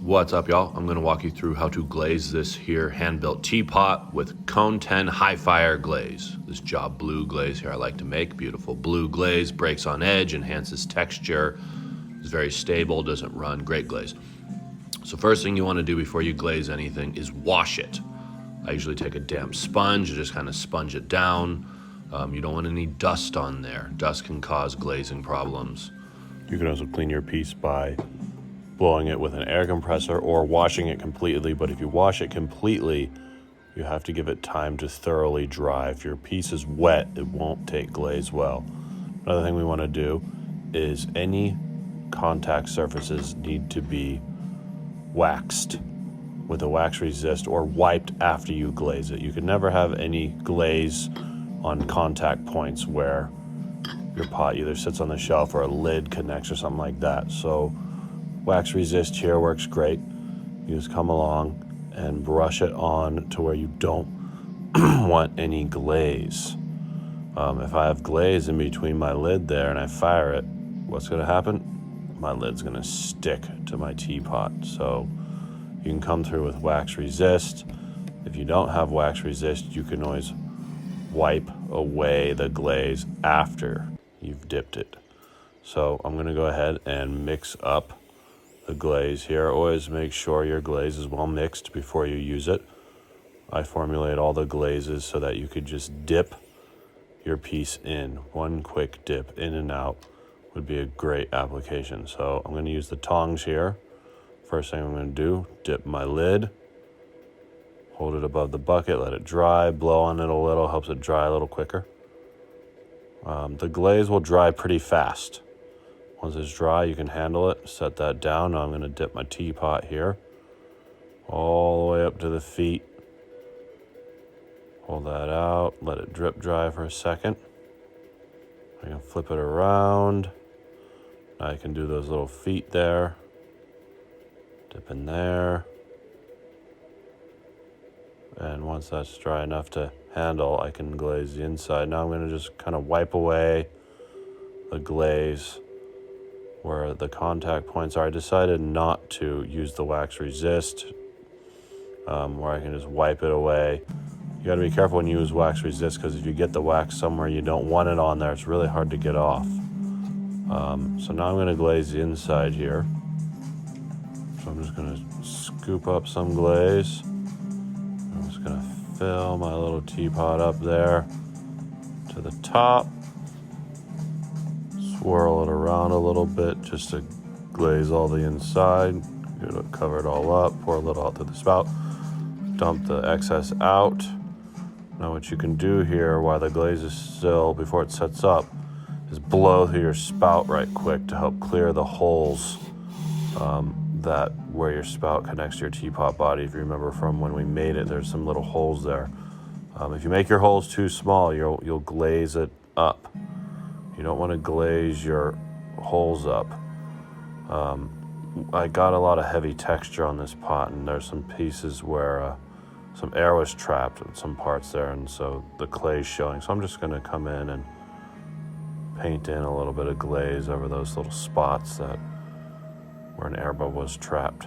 What's up, y'all? I'm going to walk you through how to glaze this here hand-built teapot with Cone 10 high fire glaze. This job blue glaze here I like to make. Beautiful blue glaze, breaks on edge, enhances texture, is very stable, doesn't run, great glaze. So first thing you want to do before you glaze anything is wash it. I usually take a damp sponge and just kind of sponge it down. You don't want any dust on there. Dust can cause glazing problems. You can also clean your piece by blowing it with an air compressor or washing it completely, but if you wash it completely, you have to give it time to thoroughly dry. If your piece is wet, it won't take glaze well. Another thing we want to do is any contact surfaces need to be waxed with a wax resist or wiped after you glaze it. You can never have any glaze on contact points where your pot either sits on the shelf or a lid connects or something like that. So wax resist here works great. You just come along and brush it on to where you don't want any glaze. If I have glaze in between my lid there and I fire it, what's going to happen? My lid's going to stick to my teapot. So you can come through with wax resist. If you don't have wax resist, you can always wipe away the glaze after you've dipped it. So I'm going to go ahead and mix up the glaze here. Always make sure your glaze is well mixed before you use it. I formulate all the glazes so that you could just dip your piece in. One quick dip in and out would be a great application. So I'm going to use the tongs here. First thing I'm going to do, dip my lid, hold it above the bucket, let it dry, blow on it a little, helps it dry a little quicker. The glaze will dry pretty fast. Once it's dry, you can handle it. Set that down. Now I'm going to dip my teapot here all the way up to the feet. Pull that out. Let it drip dry for a second. I can flip it around. I can do those little feet there. Dip in there. And once that's dry enough to handle, I can glaze the inside. Now I'm going to just kind of wipe away the glaze where the contact points are. I decided not to use the wax resist, where I can just wipe it away. You got to be careful when you use wax resist, because if you get the wax somewhere you don't want it on there, it's really hard to get off. So now I'm going to glaze the inside here. So I'm just going to scoop up some glaze. I'm just going to fill my little teapot up there to the top. Swirl it around a little bit just to glaze all the inside. Get it cover it all up, pour a little out through the spout, dump the excess out. Now what you can do here while the glaze is still, before it sets up, is blow through your spout right quick to help clear the holes that where your spout connects to your teapot body. If you remember from when we made it, there's some little holes there. If you make your holes too small, you'll glaze it up. You don't want to glaze your holes up. I got a lot of heavy texture on this pot, and there's some pieces where some air was trapped in some parts there, and so the clay's showing. So I'm just going to come in and paint in a little bit of glaze over those little spots that where an air bubble was trapped.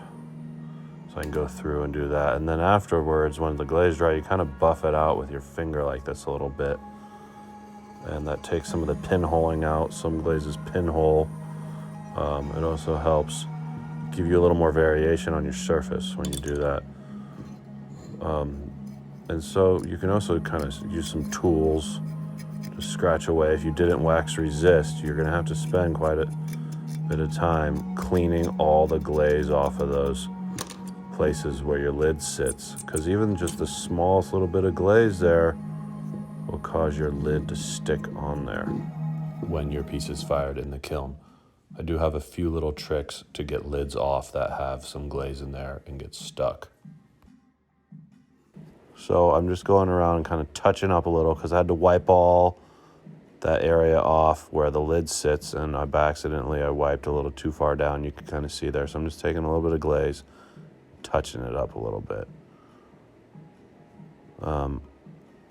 So I can go through and do that. And then afterwards, when the glaze dry, you kind of buff it out with your finger like this a little bit. And that takes some of the pinholing out. Some glazes pinhole. It also helps give you a little more variation on your surface when you do that. And so you can also kind of use some tools to scratch away. If you didn't wax resist, you're going to have to spend quite a bit of time cleaning all the glaze off of those places where your lid sits. Because even just the smallest little bit of glaze there will cause your lid to stick on there when your piece is fired in the kiln. I do have a few little tricks to get lids off that have some glaze in there and get stuck. So I'm just going around and kind of touching up a little because I had to wipe all that area off where the lid sits, and by accidentally I wiped a little too far down. You can kind of see there. So I'm just taking a little bit of glaze, touching it up a little bit.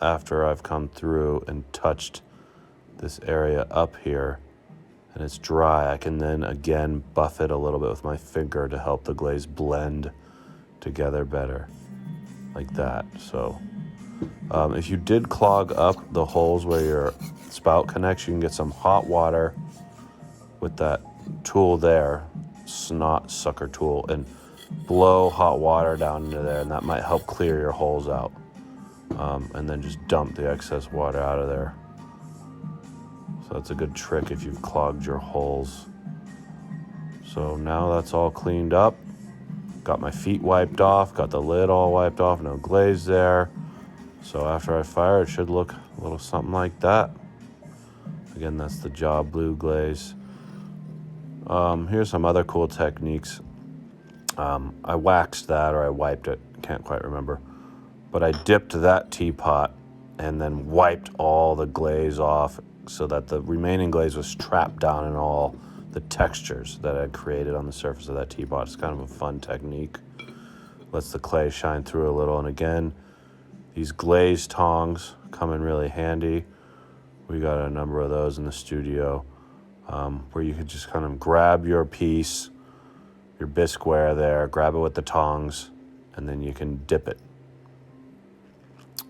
After I've come through and touched this area up here and it's dry, I can then again buff it a little bit with my finger to help the glaze blend together better, like that. So if you did clog up the holes where your spout connects, you can get some hot water with that tool there, snot sucker tool, and blow hot water down into there, and that might help clear your holes out. And then just dump the excess water out of there. So that's a good trick if you've clogged your holes. So now that's all cleaned up. Got my feet wiped off, got the lid all wiped off, no glaze there. So after I fire, it should look a little something like that. Again, that's the Job Blue Glaze. Here's some other cool techniques. I waxed that, or I wiped it, can't quite remember. But I dipped that teapot and then wiped all the glaze off so that the remaining glaze was trapped down in all the textures that I created on the surface of that teapot. It's kind of a fun technique. Lets the clay shine through a little. And again, these glaze tongs come in really handy. We got a number of those in the studio, where you could just kind of grab your piece, your bisqueware there, grab it with the tongs, and then you can dip it.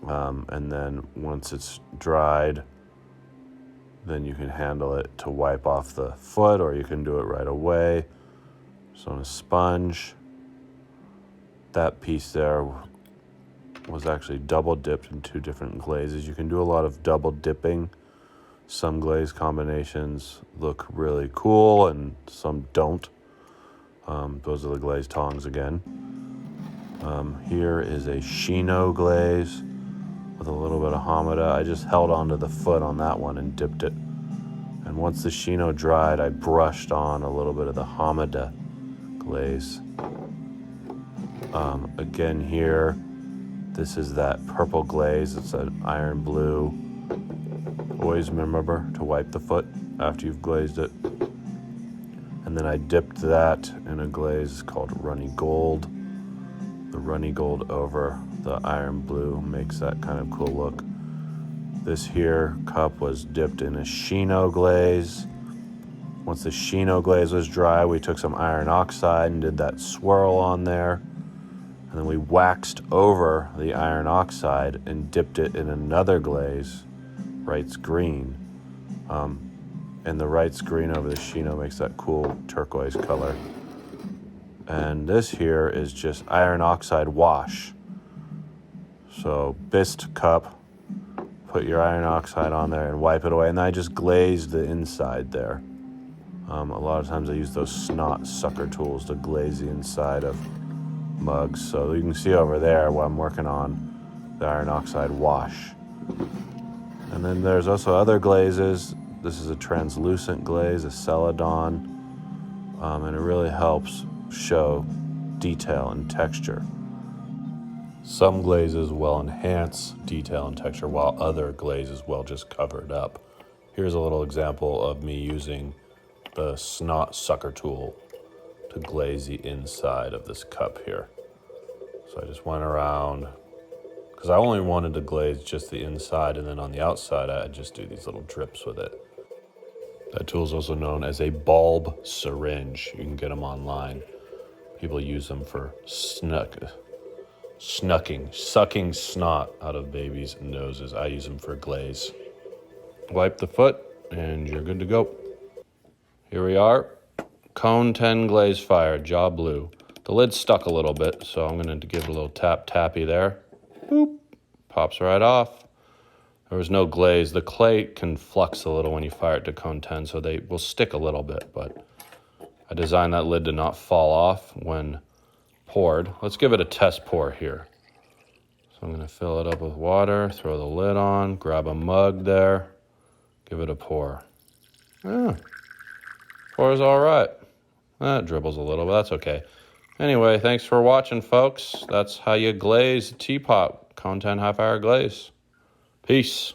And then once it's dried, then you can handle it to wipe off the foot, or you can do it right away. So on a sponge, that piece there was actually double dipped in 2 different glazes. You can do a lot of double dipping. Some glaze combinations look really cool and some don't. Those are the glaze tongs again. Here is a Shino glaze with a little bit of Hamada. I just held onto the foot on that one and dipped it. And once the Shino dried, I brushed on a little bit of the Hamada glaze. Again here, this is that purple glaze. It's an iron blue. Always remember to wipe the foot after you've glazed it. And then I dipped that in a glaze called Runny Gold. The Runny Gold over the iron blue makes that kind of cool look. This here cup was dipped in a Shino glaze. Once the Shino glaze was dry, we took some iron oxide and did that swirl on there. And then we waxed over the iron oxide and dipped it in another glaze, Wright's Green. And the Wright's Green over the Shino makes that cool turquoise color. And this here is just iron oxide wash. So bisque cup, put your iron oxide on there and wipe it away. And then I just glazed the inside there. A lot of times I use those snot sucker tools to glaze the inside of mugs. So you can see over there what I'm working on, the iron oxide wash. And then there's also other glazes. This is a translucent glaze, a Celadon, and it really helps show detail and texture. Some glazes will enhance detail and texture, while other glazes will just cover it up. Here's a little example of me using the snot sucker tool to glaze the inside of this cup here. So I just went around, because I only wanted to glaze just the inside, and then on the outside I'd just do these little drips with it. That tool is also known as a bulb syringe. You can get them online. People use them for sucking snot out of babies' noses. I use them for glaze. Wipe the foot and you're good to go. Here we are. Cone 10 glaze fire, Job Blue. The lid's stuck a little bit, so I'm going to give it a little tappy there. Boop. Pops right off. There was no glaze. The clay can flux a little when you fire it to cone 10, so they will stick a little bit, but I designed that lid to not fall off when poured. Let's give it a test pour here. So I'm going to fill it up with water, throw the lid on, grab a mug there, give it a pour. Pours all right. It dribbles a little, but that's okay. Anyway, thanks for watching, folks. That's how you glaze a teapot. Cone 10 high fire glaze. Peace.